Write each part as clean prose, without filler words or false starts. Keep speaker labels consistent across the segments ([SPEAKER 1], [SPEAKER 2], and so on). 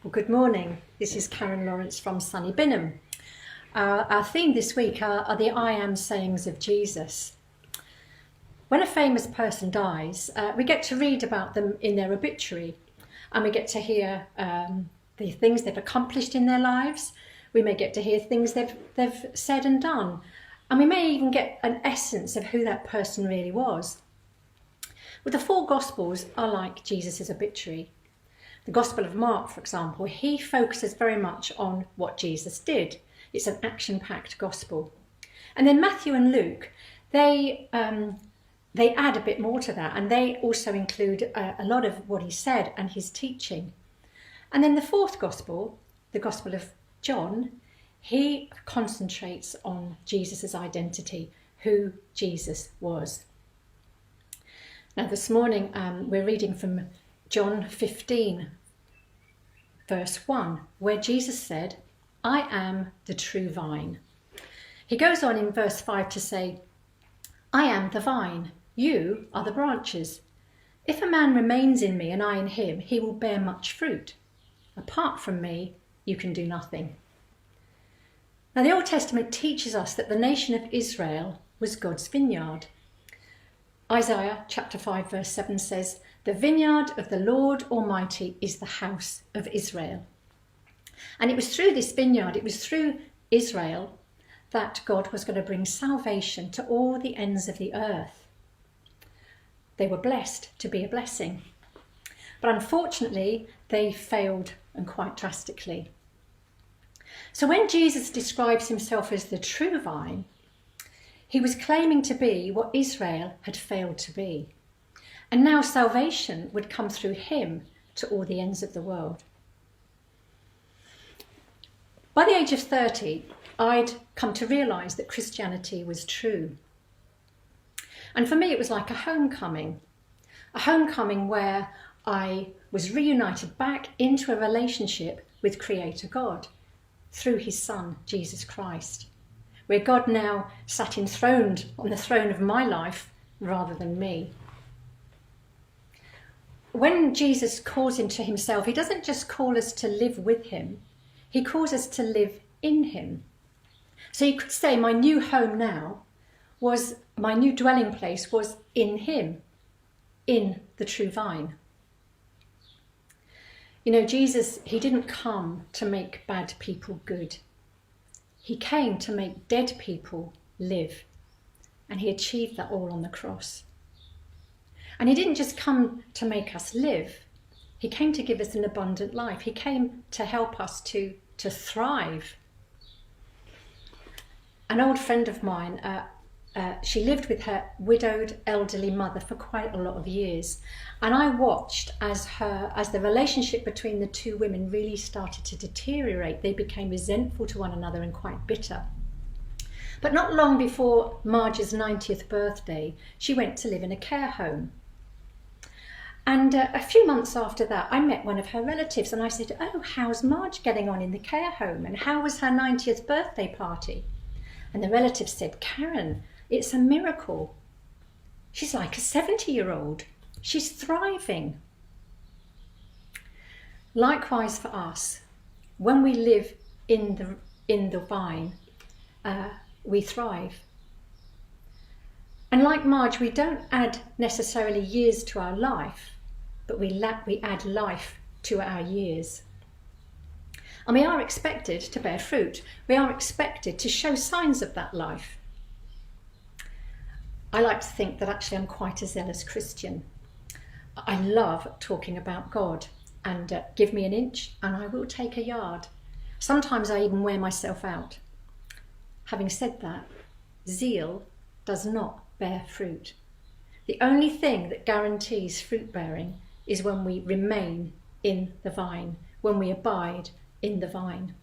[SPEAKER 1] Well, good morning. This is Karen Lawrence from sunny Binham. Our theme this week are the I am sayings of Jesus. When a famous person dies, we get to read about them in their obituary, and we get to hear the things they've accomplished in their lives. We may get to hear things they've said and done, and we may even get an essence of who that person really was. Well, the four Gospels are like Jesus' obituary. The Gospel of Mark, for example, he focuses very much on what Jesus did. It's an action-packed gospel. And then Matthew and Luke, they add a bit more to that, and they also include a lot of what he said and his teaching. And then the fourth Gospel, the Gospel of John, he concentrates on Jesus' identity, who Jesus was. Now this morning we're reading from John 15, verse 1, where Jesus said, I am the true vine. He goes on in verse 5 to say, I am the vine, you are the branches. If a man remains in me and I in him, he will bear much fruit. Apart from me, you can do nothing. Now the Old Testament teaches us that the nation of Israel was God's vineyard. Isaiah chapter 5 verse 7 says, the vineyard of the Lord Almighty is the house of Israel. And it was through this vineyard, it was through Israel that God was going to bring salvation to all the ends of the earth. They were blessed to be a blessing. But unfortunately, they failed, and quite drastically. So when Jesus describes himself as the true vine, he was claiming to be what Israel had failed to be. And now salvation would come through him to all the ends of the world. By the age of 30, I'd come to realise that Christianity was true. And for me, it was like a homecoming where I was reunited back into a relationship with Creator God through his Son, Jesus Christ, where God now sat enthroned on the throne of my life rather than me. When Jesus calls into himself, he doesn't just call us to live with him, he calls us to live in him. So you could say my new home now was, my new dwelling place was in him, in the true vine. You know, Jesus, he didn't come to make bad people good. He came to make dead people live, and he achieved that all on the cross. And he didn't just come to make us live, he came to give us an abundant life. He came to help us to thrive. An old friend of mine, she lived with her widowed elderly mother for quite a lot of years. And I watched as the relationship between the two women really started to deteriorate. They became resentful to one another and quite bitter. But not long before Marge's 90th birthday, she went to live in a care home. And a few months after that, I met one of her relatives and I said, oh, how's Marge getting on in the care home? And how was her 90th birthday party? And the relative said, Karen, it's a miracle. She's like a 70-year-old. She's thriving. Likewise for us, when we live in the vine, we thrive. And like Marge, we don't add necessarily years to our life, but we add life to our years. And we are expected to bear fruit. We are expected to show signs of that life. I like to think that actually I'm quite a zealous Christian. I love talking about God, and give me an inch and I will take a yard. Sometimes I even wear myself out. Having said that, zeal does not bear fruit. The only thing that guarantees fruit bearing is when we remain in the vine, when we abide in the vine.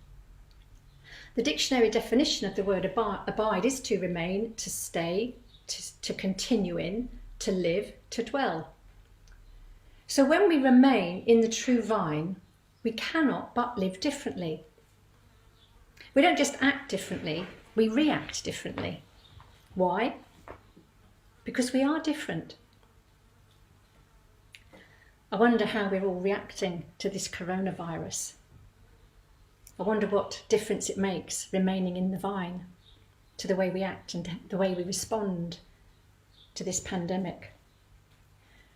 [SPEAKER 1] The dictionary definition of the word abide is to remain, to stay, to continue in, to live, to dwell. So when we remain in the true vine, we cannot but live differently. We don't just act differently, we react differently. Why? Because we are different. I wonder how we're all reacting to this coronavirus. I wonder what difference it makes remaining in the vine to the way we act and the way we respond to this pandemic.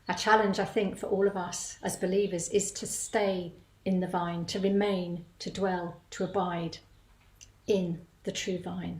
[SPEAKER 1] A challenge, I think, for all of us as believers is to stay in the vine, to remain, to dwell, to abide in the true vine.